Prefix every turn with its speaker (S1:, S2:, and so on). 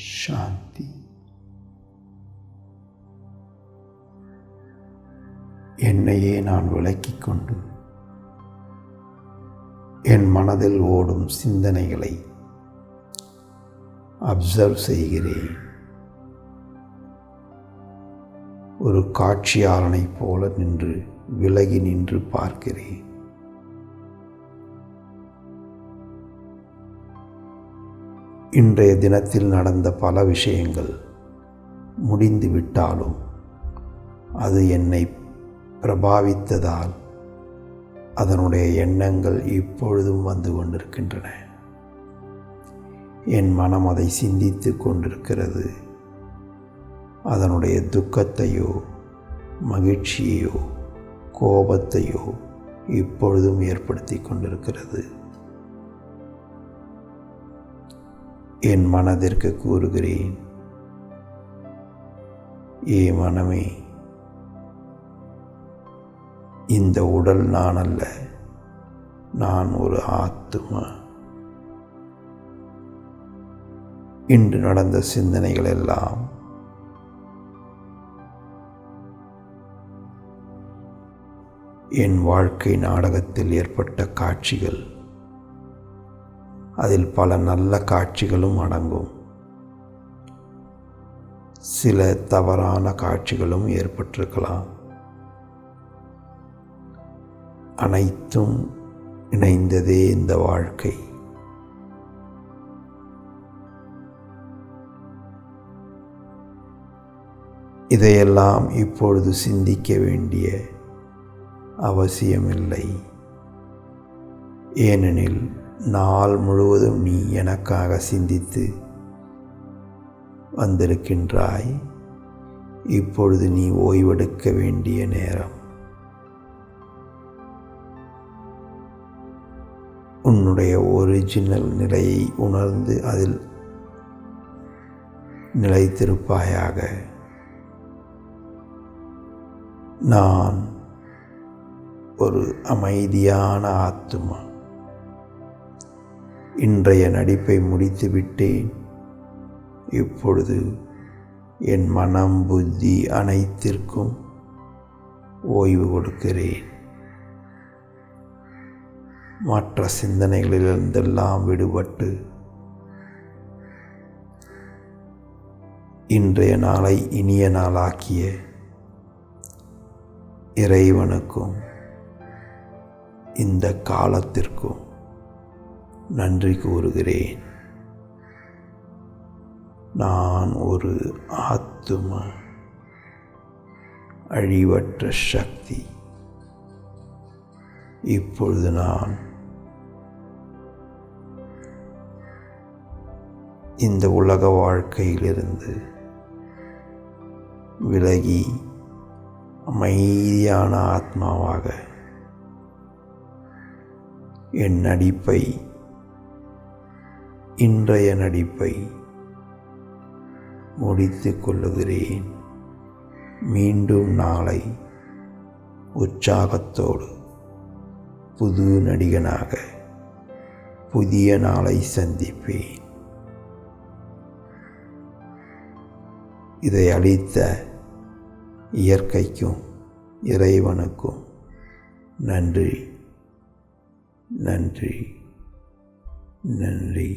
S1: சாந்தி. என்னையே நான் விலக்கிக் கொண்டு என் மனதில் ஓடும் சிந்தனைகளை அப்சர்வ் செய்கிறேன். ஒரு காட்சியாளனைப் போல விலகி நின்று பார்க்கிறேன். இன்றைய தினத்தில் நடந்த பல விஷயங்கள் முடிந்துவிட்டாலும் அது என்னை பிரபாவித்ததால் அதனுடைய எண்ணங்கள் இப்பொழுதும் வந்து கொண்டிருக்கின்றன. என் மனம் அதை சிந்தித்து கொண்டிருக்கிறது. அதனுடைய துக்கத்தையோ மகிழ்ச்சியையோ கோபத்தையோ இப்பொழுதும் ஏற்படுத்தி கொண்டிருக்கிறது. என் மனதிற்கு கூறுகிறேன், ஏ மனமே, இந்த உடல் நான் அல்ல, நான் ஒரு ஆத்துமா. இன்று நடந்த சிந்தனைகள் எல்லாம் என் வாழ்க்கை நாடகத்தில் ஏற்பட்ட காட்சிகள். அதில் பல நல்ல காட்சிகளும் அடங்கும், சில தவறான காட்சிகளும் ஏற்பட்டிருக்கலாம். அனைத்தும் இணைந்ததே இந்த வாழ்க்கை. இதையெல்லாம் இப்பொழுது சிந்திக்க வேண்டிய அவசியமில்லை. ஏனெனில் நாள் முழுவதும் நீ எனக்காக சிந்தித்து வந்திருக்கின்றாய். இப்பொழுது நீ ஓய்வெடுக்க வேண்டிய நேரம். உன்னுடைய ஒரிஜினல் நிலையை உணர்ந்து அதில் நிலைத்திருப்பாயாக. நான் ஒரு அமைதியான ஆத்துமா. இன்றைய நடிப்பை முடித்துவிட்டேன். இப்பொழுது என் மனம் புத்தி அனைத்திற்கும் ஓய்வு கொடுக்கிறேன். மற்ற சிந்தனைகளிலிருந்தெல்லாம் விடுபட்டு இன்றைய நாளை இனிய நாளாக்கிய இறைவனுக்கும் இந்த காலத்திற்கும் நன்றி கூறுகிறேன். நான் ஒரு ஆத்துமா, அழிவற்ற சக்தி. இப்பொழுது நான் இந்த உலக வாழ்க்கையிலிருந்து விலகி அமைதியான ஆத்மாவாக என் நடிப்பை, இன்றைய நடிப்பை முடித்து கொள்ளுகிறேன். மீண்டும் நாளை உற்சாகத்தோடு புது நடிகனாக புதிய நாளை சந்திப்பேன். இதை அளித்த இயற்கைக்கும் இறைவனுக்கும் நன்றி, நன்றி, நன்றி.